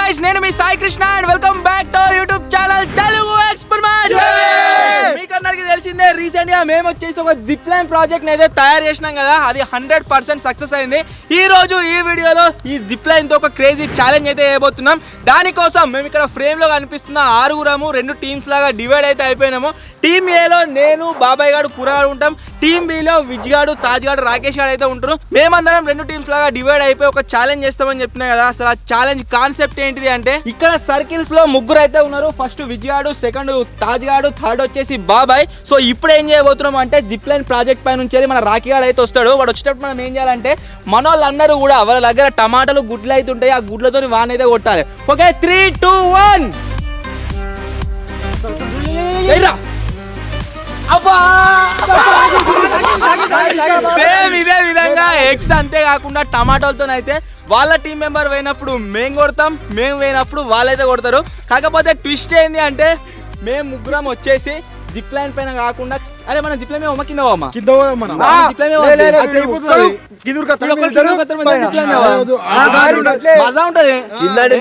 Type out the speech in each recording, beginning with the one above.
Guys, నేను మీ Sai Krishna and welcome back to our YouTube channel Telugu experiment. మీకు అందరికీ తెలిసిందే, రీసెంట్ గా మేము వచ్చేసి ఒక జిప్ లైన్ ప్రాజెక్ట్ అయితే తయారు చేసినాం కదా, అది 100% సక్సెస్ అయింది. ఈ రోజు ఈ వీడియోలో ఈ జిప్ లైన్ తో ఒక క్రేజీ ఛాలెంజ్ అయితే చేయబోతున్నాం. దానికోసం మేము ఇక్కడ ఫ్రేమ్ లో కనిపిస్తున్న 6 రెండు టీమ్స్ లాగా డివైడ్ అయితే అయిపోయినాము. టీమ్ ఏలో నేను, బాబాయ్ గాడు, కూరగాడు ఉంటాం. టీమ్ బిలో విజ్ గాడు, తాజ్ గాడు, రాకేష్ గాడు అయితే ఉంటారు. మేమందరం 2 టీమ్స్ లాగా డివైడ్ అయిపోయి ఒక ఛాలెంజ్ చేస్తామని చెప్పినా కదా. అసలు ఆ ఛాలెంజ్ కాన్సెప్ట్ ఏంటిది అంటే, ఇక్కడ సర్కిల్స్ లో 3 అయితే ఉన్నారు. ఫస్ట్ విజ్ గాడు, సెకండ్ తాజ్ గాడు, థర్డ్ వచ్చేసి బాబాయ్. సో ఇప్పుడు ఏం చేయబోతున్నాం అంటే, జిప్ లైన్ ప్రాజెక్ట్ పై నుంచి మన రాఖీ గాడు అయితే వస్తాడు. వాడు వచ్చేటప్పుడు మనం ఏం చేయాలంటే, మన వాళ్ళందరూ కూడా వాళ్ళ దగ్గర టమాటాలు, గుడ్లు అయితే ఉంటాయి, ఆ గుడ్లతో వాన్ అయితే కొట్టాలి. ఓకే, 3, 2, 1. సేమ్ ఇదే విధంగా ఎగ్స్ అంతే కాకుండా టమాటోలతో అయితే వాళ్ళ టీం మెంబర్ పోయినప్పుడు మేము కొడతాం, మేము పోయినప్పుడు వాళ్ళైతే కొడతారు. కాకపోతే ట్విస్ట్ ఏంది అంటే, మేము 3 వచ్చేసి జిప్ లైన్ పైన కాకుండా, అరే మన జిప్ లైన్ కింద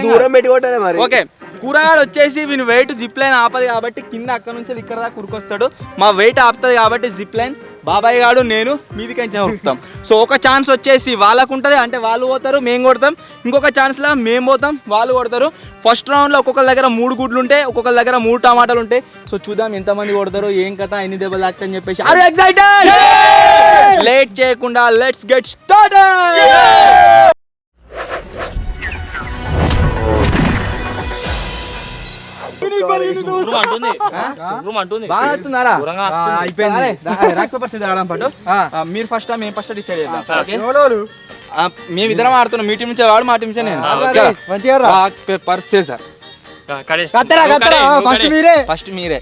దూరం పెట్టి కొట్టాలి మరి. ఓకే, కూరగాడు వచ్చేసి వీని వెయిట్ జిప్ లైన్ ఆపదు కాబట్టి కింద అక్కడ నుంచి ఇక్కడ దాకా కురుకొస్తాడు. మా వెయిట్ ఆపుతుంది కాబట్టి జిప్ లైన్ బాబాయ్ గాడు నేను మీదికి వస్తాం. సో ఒక ఛాన్స్ వచ్చేసి వాళ్ళకు ఉంటుంది, అంటే వాళ్ళు పోతారు, మేము కొడతాం. ఇంకొక ఛాన్స్లో మేము పోతాం, వాళ్ళు కొడతారు. ఫస్ట్ రౌండ్లో ఒక్కొక్కరి దగ్గర 3 గుడ్లు ఉంటాయి, ఒక్కొక్కరి దగ్గర 3 టమాటాలు ఉంటాయి. సో చూద్దాం ఎంతమంది కొడతారు, ఏం కథ, ఎన్ని దెబ్బలు తాకుతాయని చెప్పేసి. Are you excited? లేట్ చేయకుండా లెట్స్ గెట్ స్టార్టెడ్. మీరు ఫస్ట్ మేము ఫస్ట్ డిసైడ్ చేద్దాం. మేమిద్దరం ఆడుతున్నాం, మీ టీం నుంచి వాడు, మా టీం నుంచి నేను. ఫస్ట్ మీరే.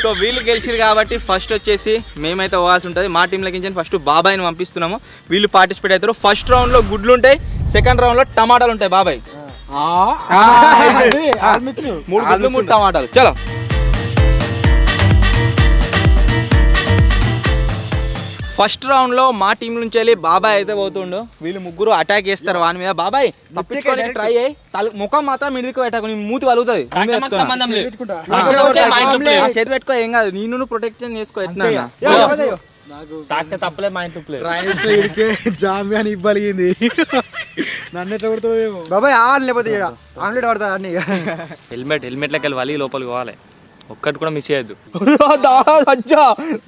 సో వీళ్ళు గెలిచిరు కాబట్టి ఫస్ట్ వచ్చేసి మేమైతే పోవాల్సి ఉంటుంది. మా టీంలో కించి ఫస్ట్ బాబాయ్ని పంపిస్తున్నాము, వీళ్ళు పార్టిసిపేట్ అవుతారు. ఫస్ట్ రౌండ్ లో గుడ్లు ఉంటాయి, సెకండ్ రౌండ్ లో టమాటాలు ఉంటాయి. బాబాయ్ 3 గుడ్లు 3 టమాటాలు. చలో ఫస్ట్ రౌండ్ లో మా టీం నుంచి వెళ్ళి బాబాయ్ అయితే పోతుండు. వీళ్ళు 3 అటాక్ చేస్తారు వాని మీద. బాబాయ్ తప్పించుకోవడానికి ట్రై అయ్యి ముఖం మాత్రం మిడికి పెట్టకు, మూతి వలుగుతుంది. చేతి పెట్టుకో, ఏం కాదు, నేను ప్రొటెక్షన్ చేసుకో. ఎట్లా తప్పలే మా ఇంట్లో జామ్యాన్ని ఇవ్వలిగింది. నన్ను ఎట్లా కొడుతావు బాబాయ్? లేకపోతే ఆమ్లెట్ పడతా అన్ని. హెల్మెట్లకి వెళ్ళి వలి లోపలికి పోవాలి, ఒక్కటి కూడా మిస్ చేయద్దు.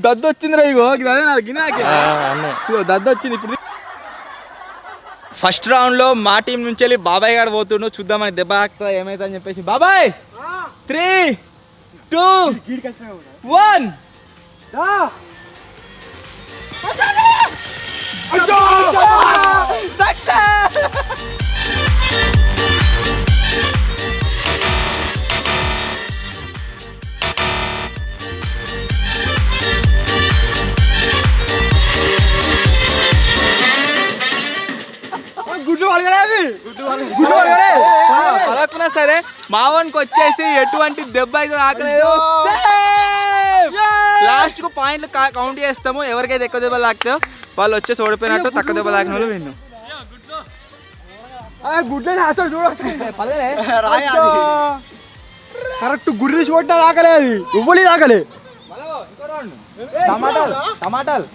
దద్దు వచ్చింది రా, ఇగో దద్దు వచ్చింది. ఇప్పుడు ఫస్ట్ రౌండ్ లో మా టీం నుంచి వెళ్ళి బాబాయ్ గారు పోతుండు. చూద్దామని దెబ్బ ఆకుతా ఏమైతే అని చెప్పేసి. బాబాయ్ 3, 2, 1. పలకున్నా సరే మావానికి వచ్చేసి ఎటువంటి దెబ్బ అయితే తాకలేదు. లాస్ట్ కు పాయింట్లు కౌంట్ చేస్తాము, ఎవరికైతే ఎక్కువ దెబ్బలు తాకుతాయో వాళ్ళు వచ్చేసి ఓడిపోయినట్టు, తక్కువ దెబ్బ తాకిన వాళ్ళు విన్ను. కరెక్ట్ గురి తీసి కొట్టినా తాకలే, అది ఇవ్వలే తాకలే. టమాటాలు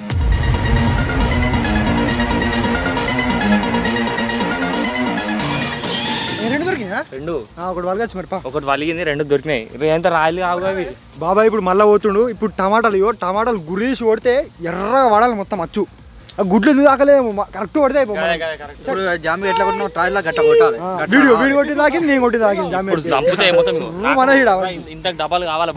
ఒకటి వలిగింది, 2 దొరికినాయి. ఎంత రాయలు కావు అవి. బాబాయ్ ఇప్పుడు మళ్ళీ పోతుండు. ఇప్పుడు టమాటాలు గురి తీసి కొడితే ఎర్రగా వాడాలి మొత్తం అచ్చు. ఆ గుడ్లు ఎందుకు తాకలేము, కరెక్ట్ కొడితే ఇప్పుడు జామి ఎట్లా కొట్టినా ట్రాయల్ గట్ట కొట్టాలి. వీడియో కొట్టి తాకింది, నేను కొట్టి తాకింది జామి. ఇంత డబ్బాలు కావాలి.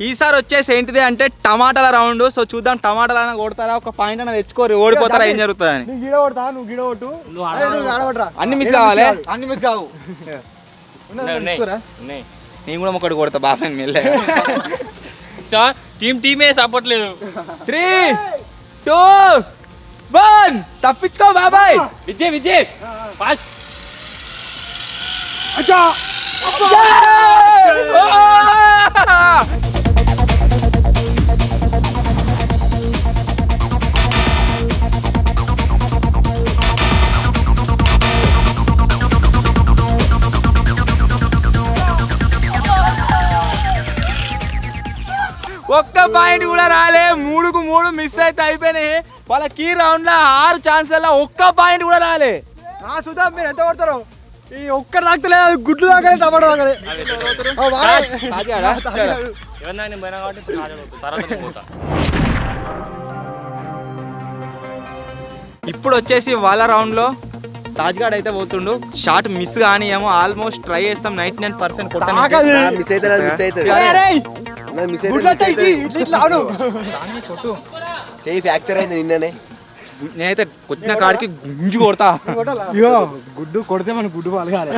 ఈసారి వచ్చేసి ఏంటిది అంటే టమాటాల రౌండ్. సో చూద్దాం టమాటాలు అయినా కొడతారా, ఒక పాయింట్ అయినా తెచ్చుకోరు, ఓడిపోతారా, ఏం జరుగుతుంది అని. అన్ని మిస్ కావాలి, అన్ని మిస్ కావు. నేను కూడా ఒకటి కొడతా బాబాయ్ మెల్లే. టీమే సపోర్ట్ లేదు. 3, 2, 1. తప్పించుకో బాబాయ్. విజయ్ ఫాస్ట్. ఒక్క పాయింట్ కూడా రాలే. 3కు 3 మిస్ అయితే అయిపోయినాయి. వాళ్ళ కీ రౌండ్ లో 6 ఛాన్స్లలో ఒక్క పాయింట్ కూడా రాలే. చూద్దాం మీరు ఎంత పడతారు. ఈ ఒక్కరు తాకుతలేదు, గుడ్లు తాకలే, టమాటో తాకలే. ఇప్పుడు వచ్చేసి వాళ్ళ రౌండ్ లో తాజ్గాడ్ అయితే పోతుండు. షాట్ మిస్ కానీ ఏమో ఆల్మోస్ట్ ట్రై చేస్తాం 99% ఫ్రాక్చర్ అయింది నిన్ననే. నేనైతే కొట్టిన కాడికి గుంజు కొడతా. ఇగో గుడ్డు కొడితే మన గుడ్డు పలగాలి.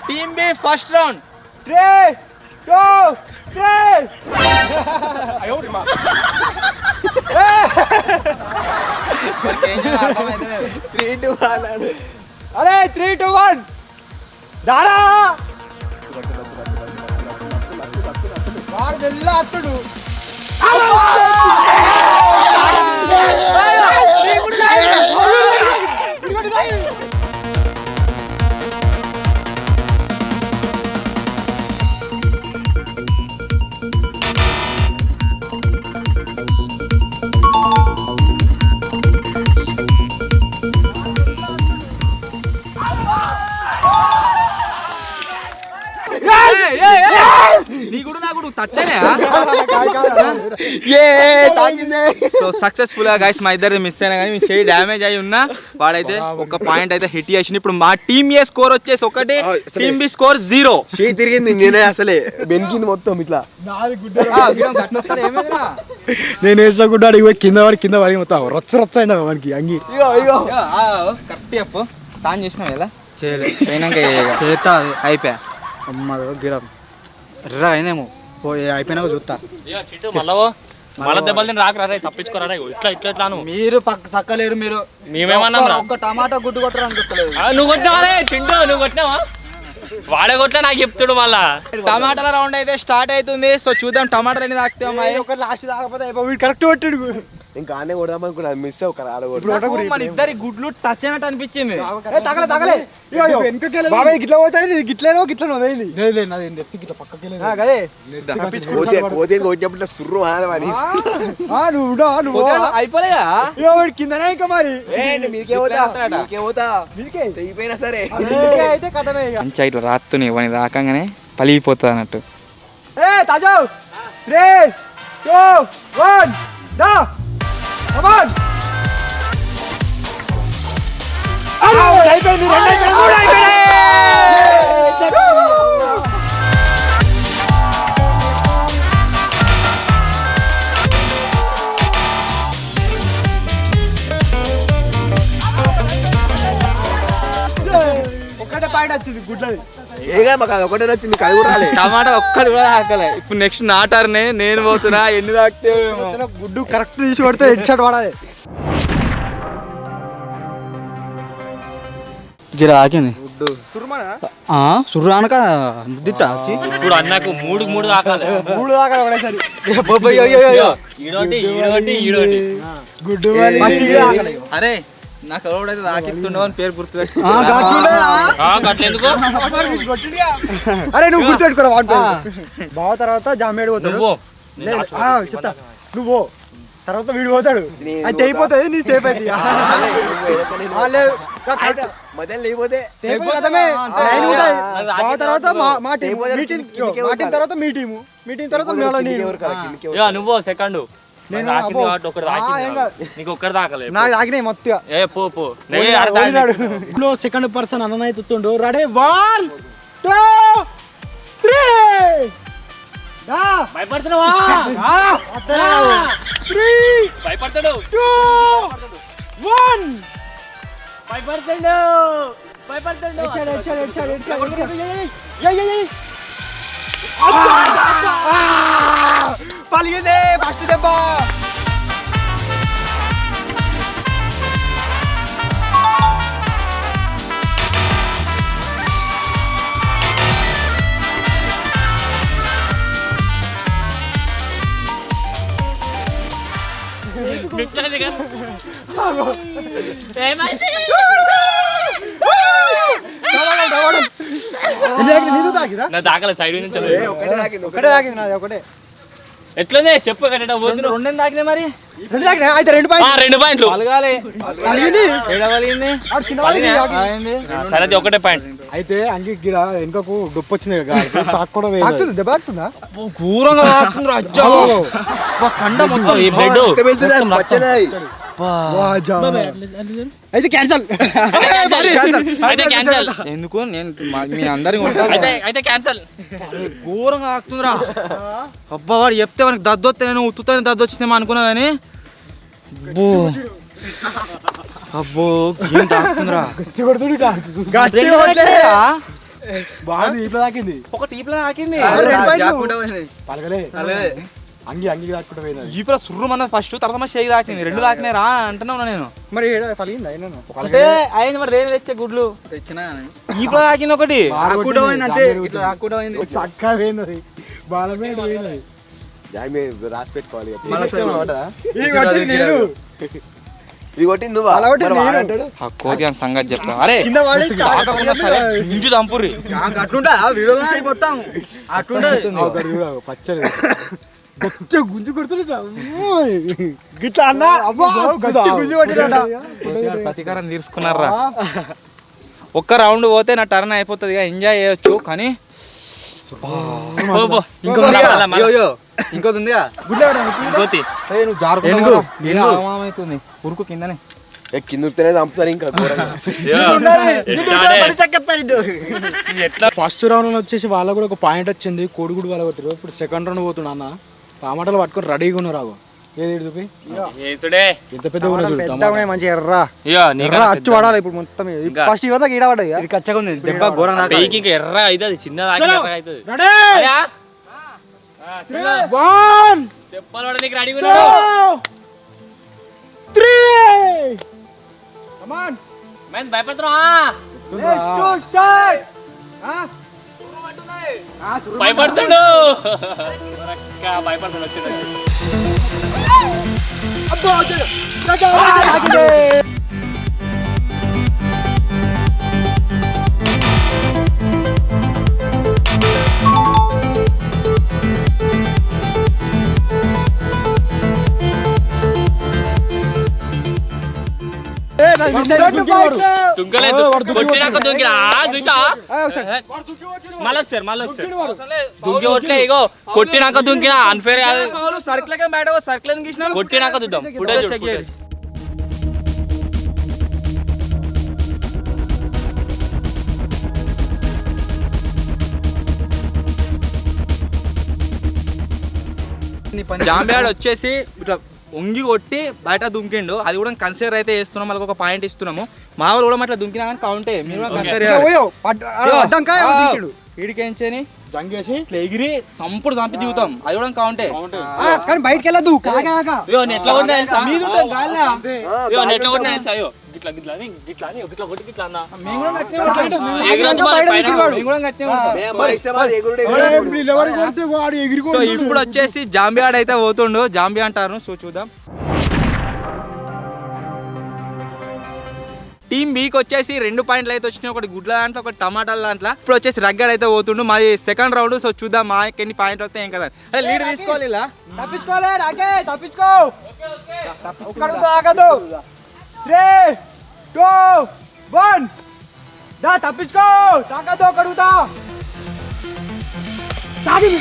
Team B first round. 3 2 3 అరే 3 2 1 దారా వాడు వెళ్ళా అట్టుడు. నీ కూడా నాకు టచ్ తాకిందే. సో సక్సెస్ఫుల్ గా గైస్ మా ఇద్దరు మిస్ అయినా కానీ షేర్ డ్యామేజ్ అయి ఉన్నా వాడైతే ఒక పాయింట్ అయితే హిట్ చేసింది. ఇప్పుడు మా టీమ్ ఏ స్కోర్ వచ్చేసి 1, టీమ్ బి స్కోర్ 0. చేయి తిరిగింది నేనే అసలే బెనికింది మొత్తం ఇట్లా. నేను వేసా గుడ్డ అడిగి కింద పడి మొత్తం రొచ్చ అయిందా మనకి అంగి. కరెక్ట్ చెప్పు. తాను చేసినావు ఎలా చేయలేదు చేస్తా అయిపోయా. అమ్మ గిరం ఎర్ర అయినేమో అయిపోయినాక చూస్తా. మళ్ళా దెబ్బలు తిని రాకరా తప్పించుకోరా ఇట్లా ఇట్లా ఇట్లాను. మీరు పక్క సక్కలేరు. మీరు మేమేమన్నా ఒక్క టమాటా గుడ్డు కొట్టరు అనుకుంటలేదు. నువ్వు కొట్టినావా చింటూ? నువ్వు కొట్టినావా? వాడే కొట్టినా నాకు చెప్తాడు మళ్ళా. టమాటాల రౌండ్ అయితే స్టార్ట్ అవుతుంది. సో చూద్దాం టమాటాలు ఎన్ని తాకుతాయి. ఒక లాస్ట్ తాగకపోతే కరెక్ట్ కొట్టాడు. ఇంకా ఆనే కొడదాం అనుకున్నా, మిస్ ఒక మన ఇద్దరి గుడ్లు టచ్ అయినట్టు అనిపించింది. తగలే గిట్లా పోతాయి, గిట్లేనో గిట్లనో కొట్టినప్పుడు సుర్రు అనాలి. నువ్వు అయిపోలేదా కిందనే ఇంకా మరి తెగిపోయినా సరే అయితే కథమే. మంచి ఇట్లా రాత్తుని వాని రాకంగానే పలిగిపోతుంది అన్నట్టు. తాజా 3 2 1 దా కమాన్. అయిపోయింది. ఒకటే పాయింట్ వచ్చింది గుడ్లది. ఏగా మాకు అది ఒకటే వచ్చింది, అది కూడా రాలే. టమాటా ఒక్కటి కూడా తాకలే. ఇప్పుడు నెక్స్ట్ నాటారునే నేను పోతున్నా. ఎన్ని తాకుతాయేమో. గుడ్డు కరెక్ట్ తీసి కొడితే హెడ్ షాట్ పడాలి. గిరా ఆకింది సుర్రానక ఇప్పుడు అన్నకు 3 దాకాలి. 3 దాకా పడేసరి ఈడోటి ఈడోటి ఈడోటి గుడ్డు. అరే నాకు ఎవడైతే తాకిస్తుండవు అని పేరు గుర్తు ఎందుకు? అరే నువ్వు గుర్తు పెట్టుకోరా. బావ తర్వాత జామేడు పోతాడు. చెప్తా నువ్వు తర్వాత వీడు పోతాడు. అది అయిపోతుంది, నీ సేఫ్ అయితే మధ్యలో లేకపోతే బావ తర్వాత మా టీం, తర్వాత మీ టీము, మీ టీం తర్వాత నువ్వు సెకండ్. నాకు ఆగినాయి మొత్తం. సెకండ్ పర్సన్ అన్న అవుతుండు. రెడీ 1 2 3 భయపడుతున్నావా? 3 భయపడతాడు 2 1 భయపడతాడు భయపడతాడు. పలిగిందే ఫస్ట్ దెబ్బ. దాకలే సైడ్ నుంచి ఒకటే తాకింది నాది ఒకటే. ఎట్లుంది చెప్పు కరెక్ట్ పోతున్నావు. రెండేం తాకినాయి మరి అయితే 2 పాయింట్ 2 పాయింట్లు. పలగాలి కలిగింది ఏడవలిగింది సరే అది ఒకటే పాయింట్. అయితే అంగి గిడ వెనుకకు డొప్పు వచ్చింది తాకుతుంది దెబ్బ తాకుతుందా ఘోరంగా తాకుతుంది అజ్జా కండ మొత్తం ఈ బ్లడ్ అయితే క్యాన్సల్ అయితే క్యాన్సల్. ఎందుకు నేను మీ అందరికి అయితే క్యాన్సల్. ఘోరంగా తాకుతుందిరా. అబ్బా వాడు చెప్తే మనకి దద్దొస్తే నేను ఉత్తుతానే దద్దొచ్చిందేమో అనుకున్నా కానీ అబ్బో ఏం తాకుతుందిరా. తాకింది ఒక టీప్లో తాకింది పలగలే అంగి తాకుంటా పోయింది జీపులో సుర్రమన్నది ఫస్ట్ తర్వాత మా షేక్ తాకింది 2 తాకినాయి రా అంటున్నా నేను. మరి పలిగింది అయినా అంటే అయింది మరి దేని తెచ్చే గుడ్లు తెచ్చినా జీపులో తాకింది ఒకటి చక్కగా పోయింది బాలమే పోయింది రాసి పెట్టుకోవాలి ఇది కొట్టి నువ్వు అంటాడు కోతి అని సంగతి చెప్తా. అరే కింద వాడి ఇంజు చంపుర్రి అట్లుంటా వీడియోలో మొత్తం అట్లుంటా పచ్చడి గుంజు కొడుతుంటా గిట్లా అన్నా గుంజు కొట్టిరా ప్రతీకారం తీర్చుకున్నారా. ఒక్క రౌండ్ పోతే నా టర్న్ అయిపోతుంది ఎంజాయ్ చేయొచ్చు కానీ ఇంకోటి ఉందిగా అవుతుంది ఉరుకు కిందనే కింద ఉరితేనే చంపుతారు ఇంకా ఫస్ట్ రౌండ్ వచ్చేసి వాళ్ళకు కూడా ఒక పాయింట్ వచ్చింది కోడిగుడు వాళ్ళ కొట్టారు. ఇప్పుడు సెకండ్ రౌండ్ పోతున్నా అన్న టమాటాలు పట్టుకొని రెడీగా ఉన్నారు. ఏది చూపి ఎంత పెద్ద మంచిగా ఎర్రా అచ్చు పడాలి ఇప్పుడు మొత్తం. ఫస్ట్ ఇవన్నీ ఈడ పడ్డాయి ఇది కచ్చగా ఉంది దెబ్బ ఘోరం ఎర్ర అవుతుంది చిన్న భయపడుతుండు భయపడుతుండు దుంకలేదు కొట్టినాక దుంకినా చూసా మళ్ళొకసారి దుంకి కొట్లే ఇగో కొట్టినాక దుంకినా అన్ఫేర్ కాదు. కొట్టినాక చూద్దాం జాంబియాడ్ వచ్చేసి ఇట్లా ఉంగి కొట్టి బయట దుంకిండు. అది కూడా కన్సిడర్ అయితే చేస్తున్నాం. మనకు ఒక పాయింట్ ఇస్తున్నాము. మా వాళ్ళు కూడా అట్లా దుంకినా కానీ కౌంటే మీరు కూడా కన్సిడర్ ఈడికేంచని జంగేసి ఇట్లా ఎగిరి సంపుడు చంపి దిగుతాం. అది కూడా కౌంటే కానీ బయటకి వెళ్ళదు. ఎట్లా ఉన్నాయి ఎట్లా ఉన్నాయి అయ్యో గిట్లా గిట్లా గిట్లా గిట్లా కొట్టి గిట్లా అన్నా సో ఇప్పుడు వచ్చేసి జాంబియాడ్ అయితే పోతుండు. జాంబి అంటారు. సో చూద్దాం. టీమ్ బీకి వచ్చేసి 2 పాయింట్లు అయితే వచ్చినాయి. ఒకటి గుడ్ల దాంట్లో ఒకటి టమాటాల దాంట్లో. ఇప్పుడు వచ్చేసి రగ్గడ్ అయితే పోతుండు. మాది సెకండ్ రౌండ్. సో చూద్దాం మా ఎన్ని పాయింట్లు వస్తాయి ఏం కదా. అరే లీడ్ తీసుకోవాలి ఇలా తప్పించుకోలే రాకే తప్పించుకో ఆగదు 3 2 1 దా తప్పించుకో తాగదు ఒకడుతా తాగింది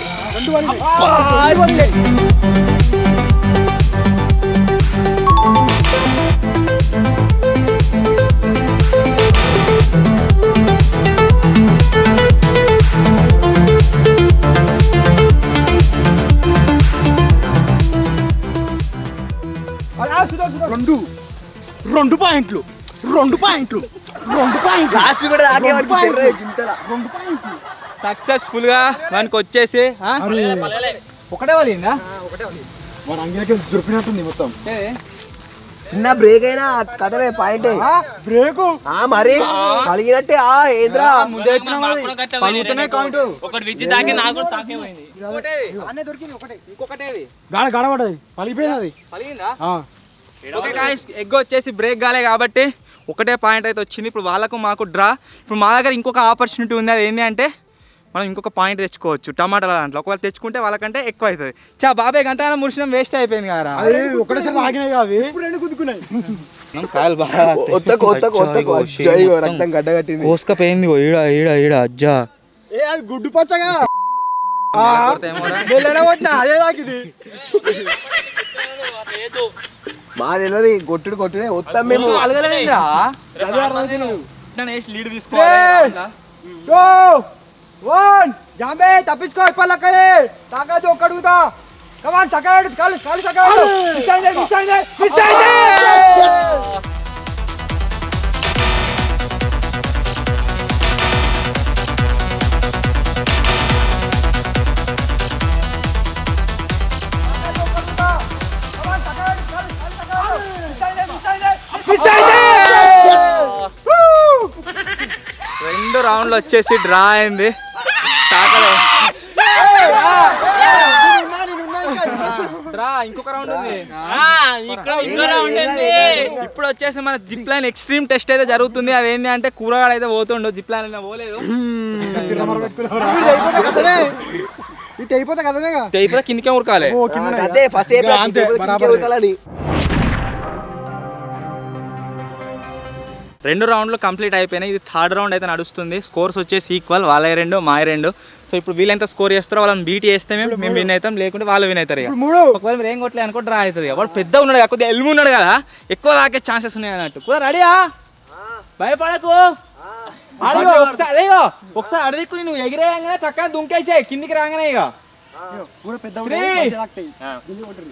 2 పాయింట్లు సక్సెస్ఫుల్ గా మనకి వచ్చేసి ఒకటే వాళ్ళిందా మన అంగిలకి దొరికినట్టుంది మొత్తం. చిన్న బ్రేక్ అయినా కథమే పాయింట్ బ్రేక్ మరి కలిగినట్టే ఏంద్రా ఒకటి విచ్చి తాకి నాకు తాకే పోయింది. ఇంకొకటేది గడపడది పలిపోయింది పలిగిందా. ఓకే గాయ్స్ ఎగ్ వచ్చేసి బ్రేక్ కాలే కాబట్టి ఒకటే పాయింట్ అయితే వచ్చింది. ఇప్పుడు వాళ్ళకు మాకు డ్రా. ఇప్పుడు మా దగ్గర ఇంకొక ఆపర్చునిటీ ఉంది. అది ఏంటి అంటే మనం ఇంకొక పాయింట్ తెచ్చుకోవచ్చు టమాటాల దాంట్లో. ఒకవేళ తెచ్చుకుంటే వాళ్ళకంటే ఎక్కువ అవుతుంది. బాబాయ్ గంతగానం మురిసినం వేస్ట్ అయిపోయింది కదా. ఒకటేసారి ఆగినాయి అవి గుద్దుకున్నాయి. కాయలు బాగా రక్తం గడ్డగట్టింది. కోసుకపోయింది ఈడ ఈడ ఈడ అజ్జా. అది గుడ్డు పచ్చగా అదే తాకింది. మా తెలియదు కొట్టుడు కొట్టుడే వస్తాం మేము. లీడ్ తీసుకోవాలి. జాంబే తప్పించుకో ఇప్పలక్కడే తాకదు ఒక్కడుగుతా. కమాన్ సకాడు కాలు కాలు సకాడు. రెండు రౌండ్లు వచ్చేసి డ్రా అయింది. ఇంకొక రౌండ్ ఉంది. ఇప్పుడు వచ్చేసి మన జిప్ లైన్ ఎక్స్ట్రీమ్ టెస్ట్ అయితే జరుగుతుంది. అదేంటి అంటే కూరగాయలు అయితే పోతుండో, జిప్ లైన్ అయినా పోలేదు. అయిపోతే కిందకే ఉరకాలి. రెండు రౌండ్లు కంప్లీట్ అయిపోయినాయి. ఇది థర్డ్ రౌండ్ అయితే నడుస్తుంది. స్కోర్స్ వచ్చేసి ఈక్వల్, వాళ్ళ 2 మా 2. సో ఇప్పుడు వీళ్ళెంత స్కోర్ చేస్తారో వాళ్ళని బీట్ చేస్తే మేము విన్ అవుతాం, లేకుంటే వాళ్ళు విన్ అవుతారు. ఒకవేళ మీరు ఏం కొట్టలే అనుకో డ్రా అవుతుంది. వాడు పెద్ద ఉన్నాడు కదా, కొద్దిగా ఎల్ము ఉన్నాడు కదా, ఎక్కువ తాకే ఛాన్సెస్ ఉన్నాయి అన్నట్టు. కూడా రెడీయా? భయపడకు. ఒకసారి అడవికు నువ్వు ఎగిరేయంగానే చక్కగా దుంకేసాయి కిందికి రాగానే. ఇక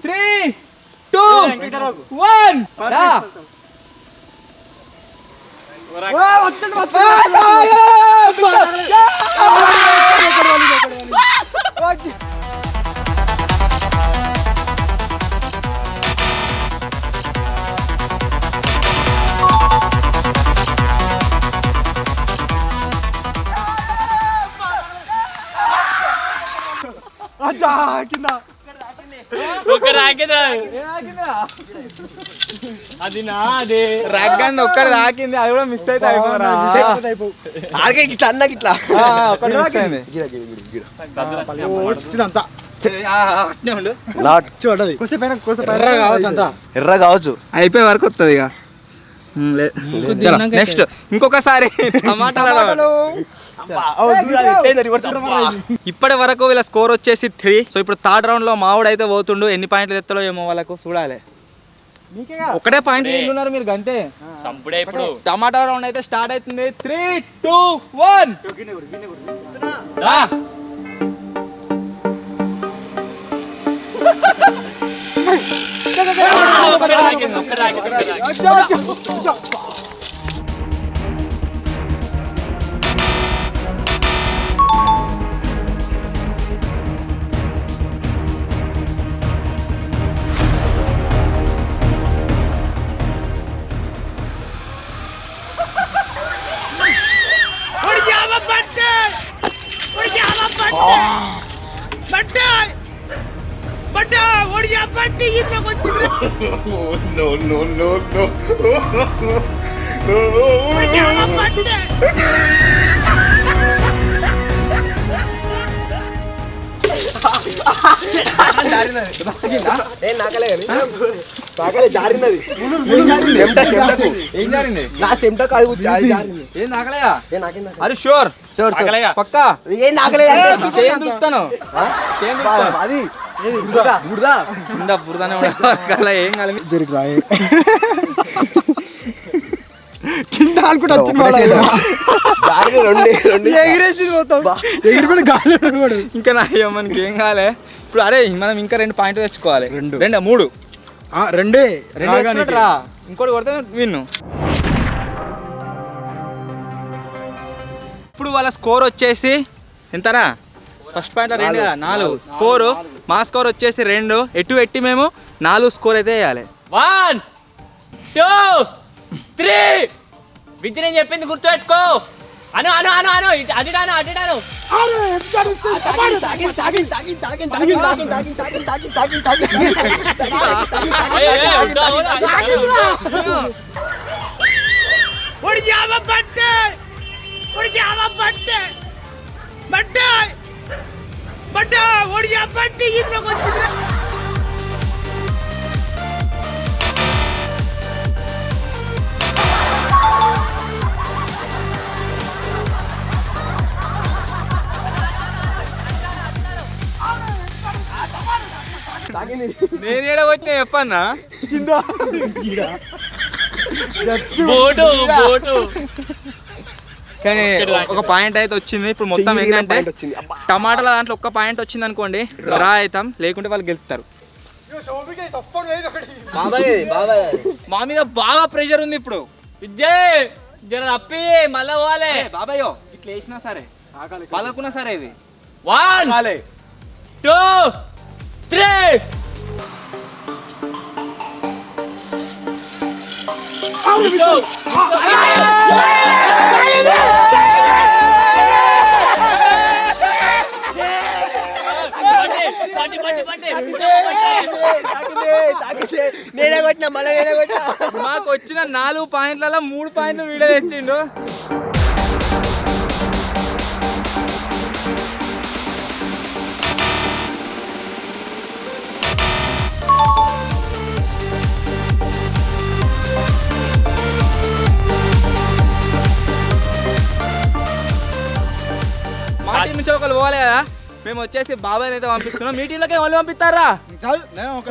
3, 2, 1 అది నాదే. రగ్గండి ఒక్కడి తాకింది, అది కూడా మిస్ అయితే ఎర్ర కావచ్చు. అయిపోయే వరకు వస్తుంది. ఇక నెక్స్ట్ ఇంకొకసారి టమాటాలు. ఇప్పటి వరకు వీళ్ళ స్కోర్ వచ్చేసి 3. సో ఇప్పుడు థర్డ్ రౌండ్ లో మావుడు అయితే పోతుండు. ఎన్ని పాయింట్లు తెస్తాడో ఏమో వాళ్ళకు చూడాలి. ఒకటే పాయింట్ ఉన్నారు మీరు గంతే. ఇప్పుడు టమాటా రౌండ్ అయితే స్టార్ట్ అవుతుంది. 3, 2, 1 జారినది నా చెమటకు ఏం నాకలేయా? అరే షూర్ పక్కా ఏం నాకలే అది బురదనే ఉండదు. ఏం కాలేదు కింద అనుకుంటా ఇంకా నా మనకి ఏం కాలే. ఇప్పుడు అరే మనం ఇంకా 2 పాయింట్లు తెచ్చుకోవాలి. 2, 3 రా. ఇంకోటి కొడితే విన్ను. ఇప్పుడు వాళ్ళ స్కోర్ వచ్చేసి ఎంతరా? ఫస్ట్ పాయింట్ 2 కదా, 4 స్కోరు. మా స్కోర్ వచ్చేసి 2. ఎటు ఎట్టి మేము 4 స్కోర్ అయితే వేయాలి. 1, 2, 3. విద్య నేను చెప్పింది గుర్తుపెట్టుకో. అను అను అను అను అడిడాను అడిడాను. నేను ఏడ వచ్చిన చెప్పన్నా బోటు బోటు కానీ ఒక పాయింట్ అయితే వచ్చింది. ఇప్పుడు మొత్తం ఏంటంటే టమాటాల దాంట్లో ఒక్క పాయింట్ వచ్చింది అనుకోండి రా అవుతాం, లేకుంటే వాళ్ళు గెలుస్తారు. మా మీద బాగా ప్రెషర్ ఉంది ఇప్పుడు. విజయ్ జర అప్పి మళ్ళా పోవాలి. బాబాయ్ ఇట్లా వేసినా సరే పలకున్నా సరే ఇది 1 2 3 నేనే కొట్టినా మళ్ళీ నేనే కొట్టినా. మాకు వచ్చిన 4 పాయింట్లలో 3 పాయింట్లు వీడియో తెచ్చిండు. మా టీం నుంచి ఒకరు పోవాలి కదా, మేము వచ్చేసి బాబాయ్ అయితే పంపిస్తున్నాం. మీ టీంలోకి వాళ్ళు పంపిస్తారా?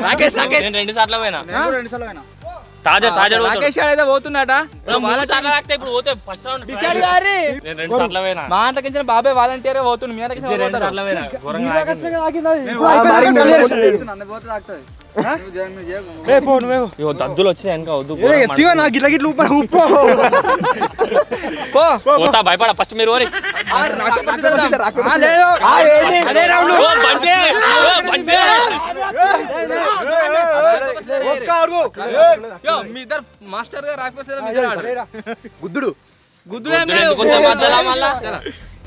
రాకేష్ నేను 2 సార్లు పోయినా. రాకేష్ అయితే పోతున్నట. ఇప్పుడు పోతే ఫస్ట్ రౌండ్ డిసైడ్ గారి నేను 2 సార్లు పోయినా. మా అంతకించిన బాబాయ్ వాలంటీర్ పోతుండు. మీ అంతకించిన 2 సార్లు పోయినా. ఘోరంగా ఇగో దద్దులు వచ్చినాయి వెనక వద్దు. పోతా భయపడ ఫస్ట్ మీరు ఓరి. మీ ఇద్దరు మాస్టర్ గా రాకపోతే గుద్దుడు గుద్దుడు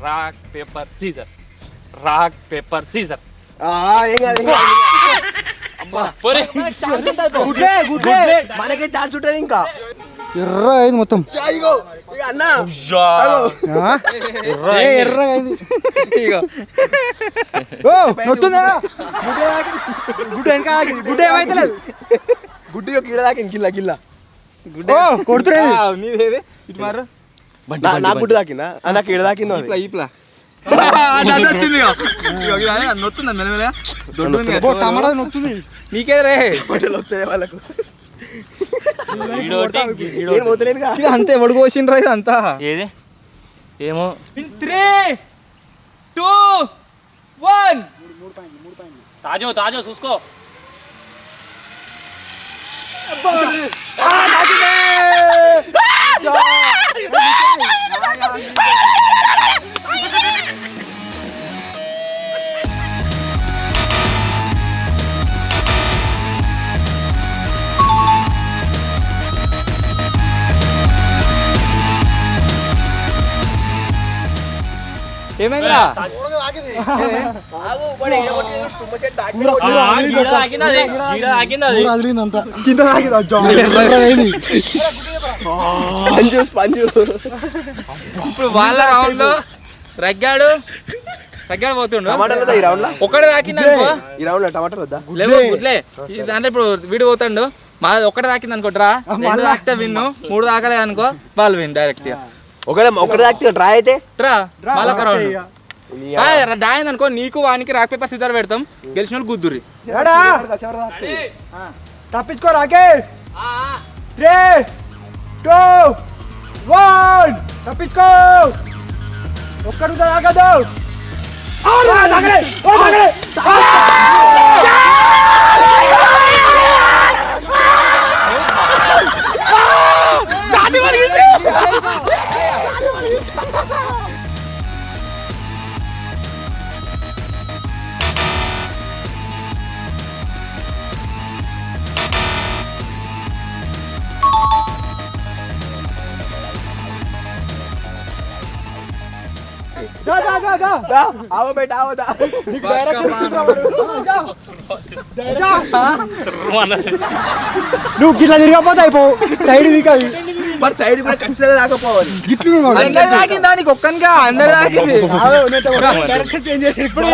rock paper scissor rock paper scissor మనకే ఛాన్స్ ఉంటుంది ఇంకా. ఎర్ర అయింది మొత్తం. అన్నా ఎర్రగా అయింది. గుడ్డ వెనక గుడ్డ ఏమైతలేదు. గుడ్డి గిల్ల తాకింది గిల్ల గిల్ల కొడుతున్నా నీదేది ఇటు మారు నాకు గుడ్డు తాకిందా నాకు ఏడు తాకిందో అది. ఇట్లా వచ్చింది నొత్తుందా మెల్లమెల్ల దొడ్డు టమాటా నొత్తుంది. నీకే రే హోటల్ వస్తాయి వాళ్ళకు. ఈడోటి నేను పోతలేనుగా. అంతే వడుగు కోసిండ్రా ఇది అంతా. ఏది ఏమో 3 2 1 తాజో తాజో చూసుకో. ఏమైందా? ఇప్పుడు వాళ్ళ రౌండ్ లో రగ్గాడు పోతుండు. ఒక్కడే తాకింది అనుకో. ఈ రౌండ్ టమాటాలు వద్దా? లేవు గుడ్లే దాంట్లో ఇప్పుడు వీడు పోతాడు. మాది ఒక్కటే తాకింది అనుకోట్రా. 2 తాకితే విన్ను, 3 తాకలేదు అనుకో వాళ్ళు విన్ డైరెక్ట్. ఒకటి తాకితే డ్రా అయితే ట్రా మళ్ళీ డాయింది అనుకో. నీకు వానికి రాక్ పేపర్ సిద్ధర్ పెడతాం. గెలిచిన వాళ్ళు గుద్దురి. తప్పించుకో రాకేష్. 3 2 1 తప్పించుకో. ఒక్కడు తాగదు. నువ్వు గిట్లా తిరగపోతే అయిపో. సైడ్ వీక్ అవి పేపర్ సైడ్ కూడా ఖచ్చితంగా రాకపోవాలి. అందరు తాకిందా నీకు ఒక్కనిగా? అందరు తాకింది. డైరెక్షన్ చేంజ్ చేసి ఇప్పుడు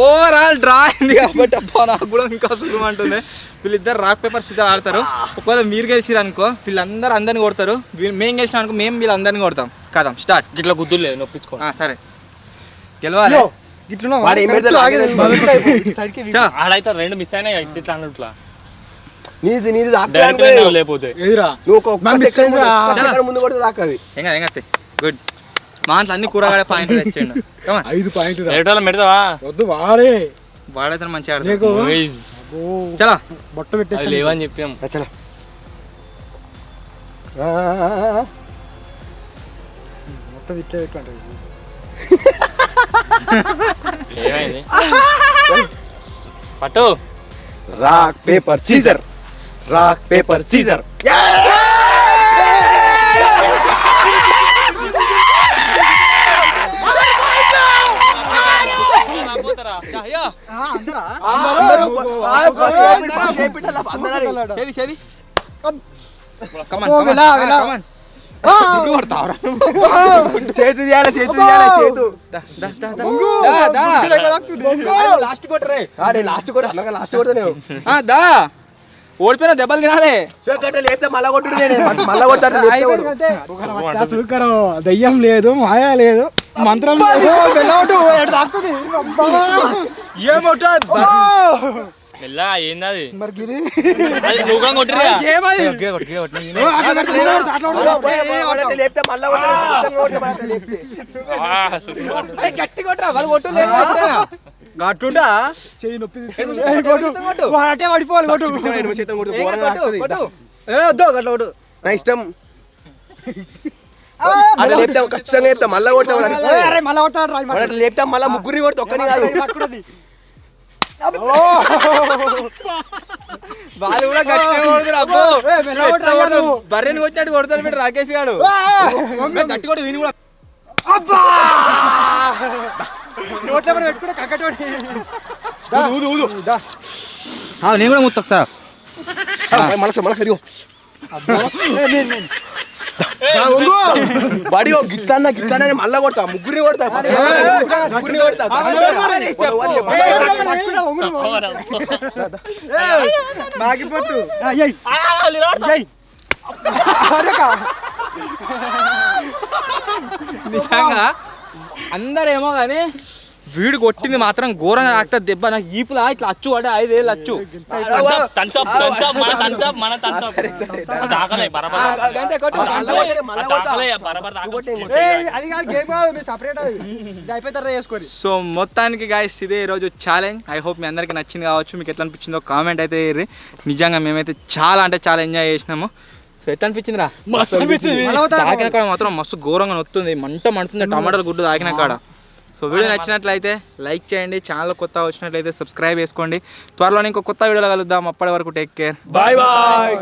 ఓవరాల్ డ్రా అయింది కాబట్టి అబ్బా నాకు కూడా ఇంకా సుఖం అంటుంది. వీళ్ళిద్దరు రాక్ పేపర్ సిద్ధం ఆడతారు. ఒకవేళ మీరు గెలిచిరు అనుకో వీళ్ళందరూ అందరిని కొడతారు. మేము గెలిచిన అనుకో మేము వీళ్ళందరినీ కొడతాం. కదా స్టార్ట్. ఇట్లా గుద్దులు లేదు నొప్పించుకో. సరే గెలవాలి. ఆడైతే 2 మిస్ అయినా ఇట్లా అన్నట్లా నీది లేకపోతే ముందు కూడా దాకది. గుడ్. మా అన్ని కూరగాయ పాయింట్లు తెచ్చేయండి. 5 పాయింట్లు పెడతావా? వద్దు వాడే వాడైతే మంచిగా చలా బొట్ట పెట్టేసి లేవని చెప్పాం. చలా మొత్తం ఇట్లా పెట్టుకుంటారు. ఏమైంది? పట్టు. Rock paper scissor. Rock paper scissor. చేతు చేయాలి చేతు చేయాలి చేతు. లాస్ట్ కొట్టరే. లాస్ట్ కొట్ట లాస్ట్ కొడతా నేను. దా ఓడిపోయిన దెబ్బలు తినాలి. లేపితే మళ్ళా కొట్టుడు మళ్ళా కొట్టాడు. దయ్యం లేదు, మాయా లేదు, మంత్రం లేదు. మెల్లగా ఏంది అది? మరి నువ్వు కూడా కొట్టిరా? లేపితే మళ్ళా గట్టి కొట్టరా వాళ్ళు కొట్టు. గట్టుండా చెయ్యి నొప్పి వాటే పడిపోవాలి. కొట్టు నా ఇష్టం. అట్లా లేపుతా ఖచ్చితంగా చెప్తా మళ్ళా కొడతా. మళ్ళా కొడతాడు. లేపుతా మళ్ళా ముగ్గురిని కొడతా ఒక్కని కాదు. వాళ్ళు కూడా గట్టిగా కొడుతారు. అబ్బో బర్రెని కొట్టినట్టు కొడతారు మీరు రాకేష్ గారు. గట్టి కొట్టి విని కూడా పెట్టుకుంటే కక్కటోడి. నేను కూడా ముత్త ఒకసారి మళ్ళా సరిగో బడి గిట్లా గిట్లా మళ్ళా కొడతా. ముగ్గురిని కొడతా. ముగ్గురిని కొడతా. మాగిపట్టు నిజంగా అందరేమో కానీ వీడు కొట్టింది మాత్రం ఘోరంగా తాకుతుంది దెబ్బ. నాకు ఈపులా ఇట్లా అచ్చు పడే 5 ఏళ్ళు అచ్చు. సో మొత్తానికి గాయస్ ఇదే ఈరోజు ఛాలెంజ్. ఐ హోప్ మీ అందరికి నచ్చింది కావచ్చు. మీకు ఎట్లా అనిపించిందో కామెంట్ అయితే వేయండి. నిజంగా మేమైతే చాలా అంటే చాలా ఎంజాయ్ చేసినాము. సో ఎట్లా అనిపించిందిరా? తాకిన కాడ మాత్రం మస్తు ఘోరంగా నొత్తుంది. మండుతుంది టమాటాలు గుడ్డు తాకిన కాడ. సో వీడియో నచ్చినట్లయితే లైక్ చేయండి. ఛానల్ కొత్త వచ్చినట్లయితే సబ్స్క్రైబ్ చేసుకోండి. త్వరలో ఇంకో కొత్త వీడియోలో కలుద్దాం. అప్పటి వరకు టేక్ కేర్. Bye bye.